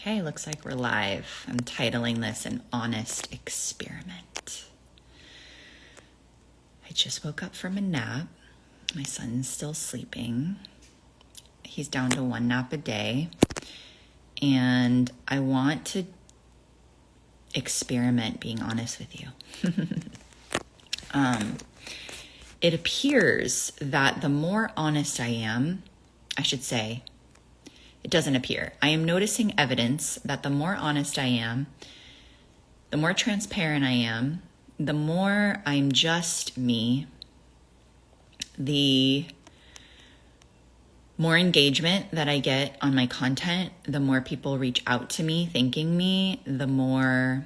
Okay, looks like we're live. I'm titling this An Honest Experiment. I just woke up from a nap. My son's still sleeping. He's down to one nap a day. And I want to experiment being honest with you. It appears that the more honest I am, I should say, it doesn't appear. I am noticing evidence that the more honest I am, the more transparent I am, the more I'm just me, the more engagement that I get on my content, the more people reach out to me thanking me, the more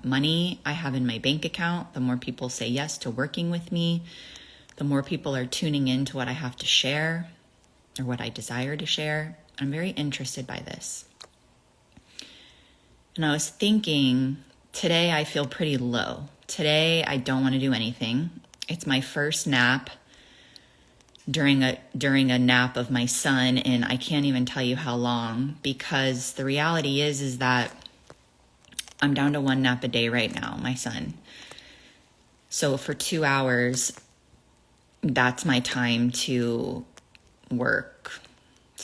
money I have in my bank account, the more people say yes to working with me, the more people are tuning in to what I have to share or what I desire to share. I'm very interested by this. And I was thinking, today I feel pretty low. Today I don't want to do anything. It's my first nap during a nap of my son, and I can't even tell you how long, because the reality is that I'm down to one nap a day right now, my son. So for 2 hours, that's my time to work /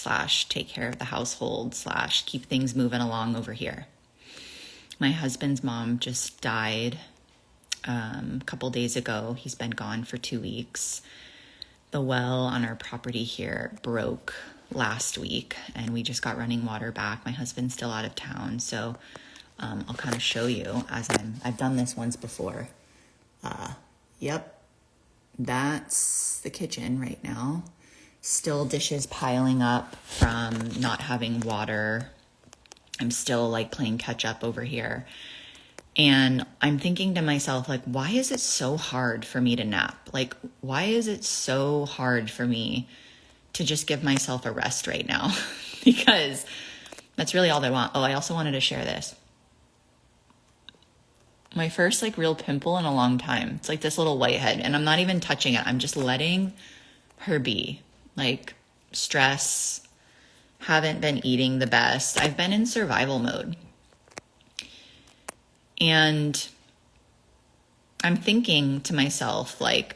take care of the household / keep things moving along over here. My husband's mom just died a couple days ago. He's been gone for 2 weeks. The well on our property here broke last week, and we just got running water back. My husband's still out of town, so I'll kind of show you as I've done this once before. Yep, that's the kitchen right now. Still dishes piling up from not having water. I'm still like playing catch up over here. And I'm thinking to myself, like, why is it so hard for me to nap? Like, why is it so hard for me to just give myself a rest right now? Because that's really all I want. Oh, I also wanted to share this. My first like real pimple in a long time. It's like this little whitehead, and I'm not even touching it. I'm just letting her be. Like, stress, haven't been eating the best. I've been in survival mode. And I'm thinking to myself, like,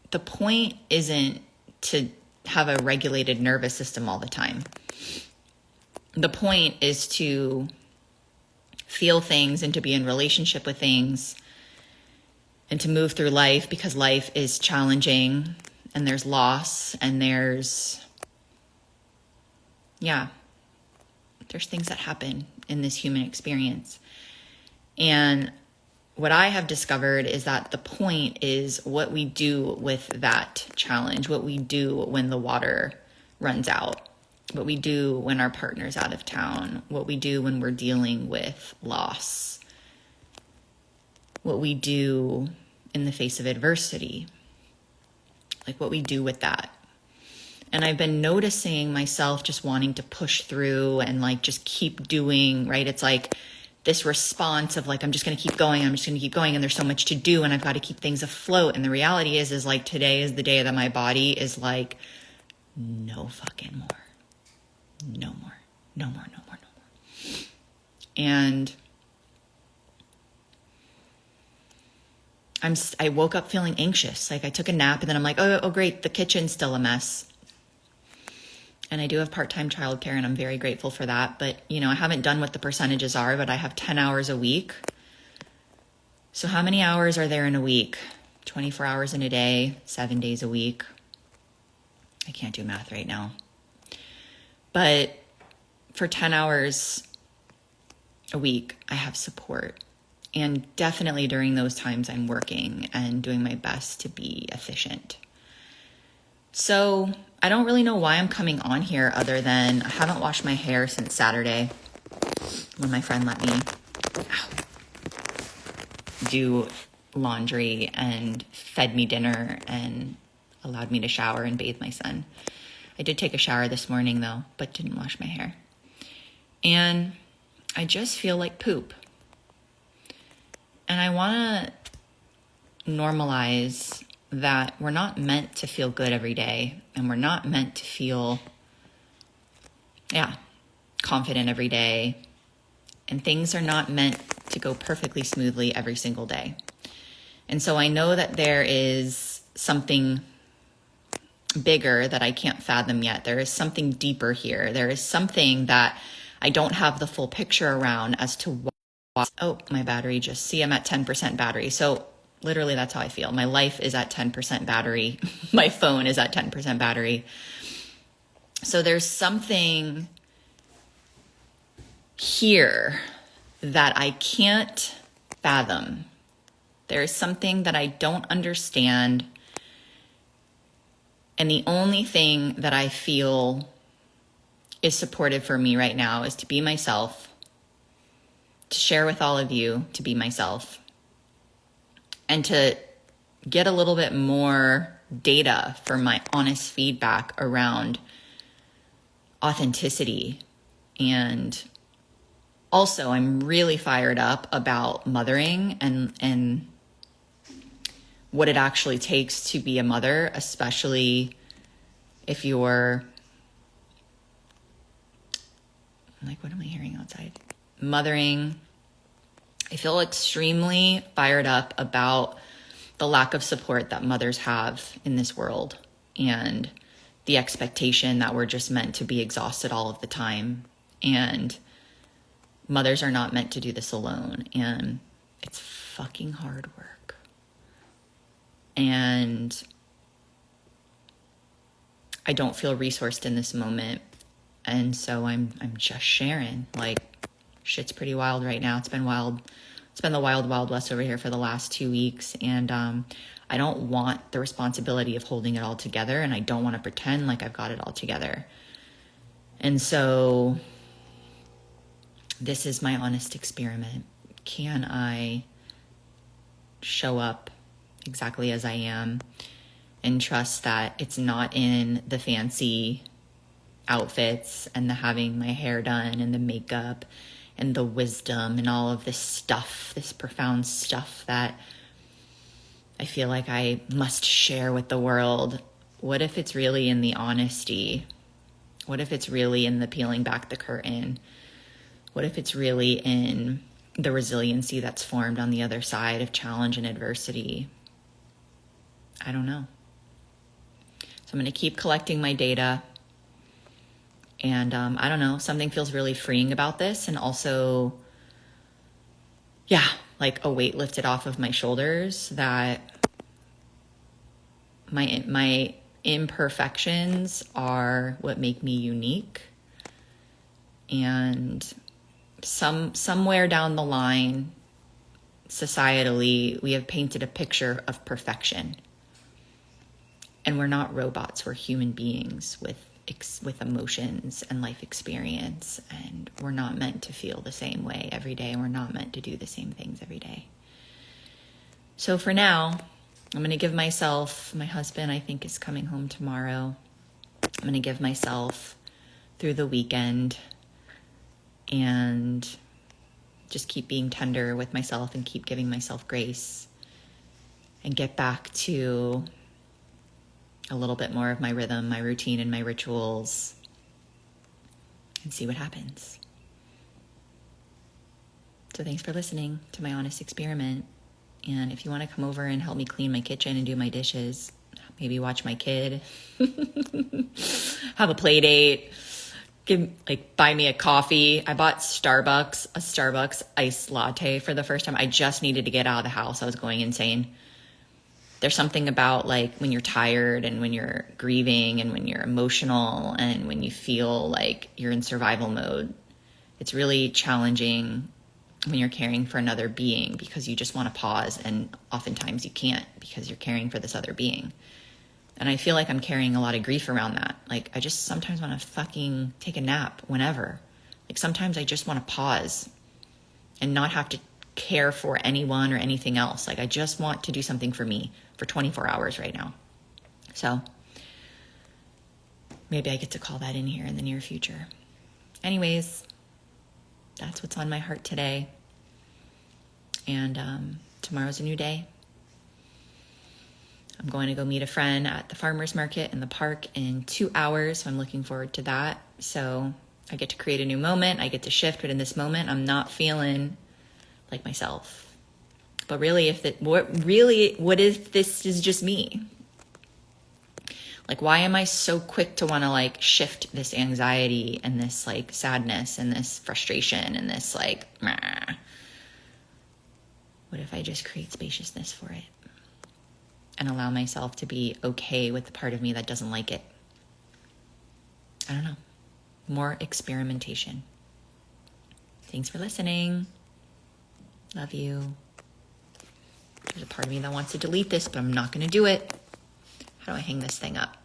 the point isn't to have a regulated nervous system all the time. The point is to feel things and to be in relationship with things and to move through life, because life is challenging and there's loss and there's things that happen in this human experience. And what I have discovered is that the point is what we do with that challenge, what we do when the water runs out, what we do when our partner's out of town, what we do when we're dealing with loss, what we do in the face of adversity, like what we do with that. And I've been noticing myself just wanting to push through and like just keep doing, right? It's like this response of like, I'm just going to keep going. And there's so much to do and I've got to keep things afloat. And the reality is like today is the day that my body is like, no fucking more. No more. And I woke up feeling anxious. Like I took a nap and then I'm like, oh great, the kitchen's still a mess. And I do have part-time childcare and I'm very grateful for that. But, I haven't done what the percentages are, but I have 10 hours a week. So how many hours are there in a week? 24 hours in a day, 7 days a week. I can't do math right now. But for 10 hours a week, I have support. And definitely during those times, I'm working and doing my best to be efficient. So I don't really know why I'm coming on here other than I haven't washed my hair since Saturday when my friend let me do laundry and fed me dinner and allowed me to shower and bathe my son. I did take a shower this morning though, but didn't wash my hair. And I just feel like poop. And I want to normalize that we're not meant to feel good every day, and we're not meant to feel, confident every day. And things are not meant to go perfectly smoothly every single day. And so I know that there is something bigger that I can't fathom yet. There is something deeper here. There is something that I don't have the full picture around as to why. Oh, my battery just, see, I'm at 10% battery. So literally that's how I feel. My life is at 10% battery. My phone is at 10% battery. So there's something here that I can't fathom. There is something that I don't understand. And the only thing that I feel is supportive for me right now is to be myself, to share with all of you, to be myself, and to get a little bit more data for my honest feedback around authenticity. And also, I'm really fired up about mothering and what it actually takes to be a mother, especially if you're, like, what am I hearing outside? Mothering. I feel extremely fired up about the lack of support that mothers have in this world and the expectation that we're just meant to be exhausted all of the time. And mothers are not meant to do this alone. And it's fucking hard work. And I don't feel resourced in this moment. And so I'm just sharing. Like, shit's pretty wild right now. It's been wild. It's been the wild, wild west over here for the last 2 weeks. And I don't want the responsibility of holding it all together. And I don't want to pretend like I've got it all together. And so this is my honest experiment. Can I show up exactly as I am and trust that it's not in the fancy outfits and the having my hair done and the makeup and the wisdom and all of this stuff, this profound stuff that I feel like I must share with the world. What if it's really in the honesty? What if it's really in the peeling back the curtain? What if it's really in the resiliency that's formed on the other side of challenge and adversity? I don't know. So I'm going to keep collecting my data. And I don't know, something feels really freeing about this. And also, yeah, like a weight lifted off of my shoulders that my imperfections are what make me unique. And somewhere down the line, societally, we have painted a picture of perfection. And we're not robots, we're human beings with emotions and life experience. And we're not meant to feel the same way every day. And we're not meant to do the same things every day. So for now, I'm going to give myself, my husband, I think, is coming home tomorrow. I'm going to give myself through the weekend and just keep being tender with myself and keep giving myself grace and get back to a little bit more of my rhythm, my routine, and my rituals, and see what happens. So thanks for listening to my honest experiment. And if you want to come over and help me clean my kitchen and do my dishes, maybe watch my kid, have a play date, buy me a coffee. I bought a Starbucks iced latte for the first time. I just needed to get out of the house. I was going insane. There's something about like when you're tired and when you're grieving and when you're emotional and when you feel like you're in survival mode, it's really challenging when you're caring for another being because you just want to pause, and oftentimes you can't because you're caring for this other being. And I feel like I'm carrying a lot of grief around that. Like, I just sometimes want to fucking take a nap whenever. Like, sometimes I just want to pause and not have to care for anyone or anything else. Like, I just want to do something for me for 24 hours right now. So maybe I get to call that in here in the near future. Anyways, that's what's on my heart today. And tomorrow's a new day. I'm going to go meet a friend at the farmer's market in the park in 2 hours. So I'm looking forward to that. So I get to create a new moment. I get to shift, but in this moment, I'm not feeling like myself. But really, what if this is just me? Like, why am I so quick to want to like shift this anxiety and this like sadness and this frustration and this like, meh? What if I just create spaciousness for it and allow myself to be okay with the part of me that doesn't like it? I don't know. More experimentation. Thanks for listening. Love you. There's a part of me that wants to delete this, but I'm not going to do it. How do I hang this thing up?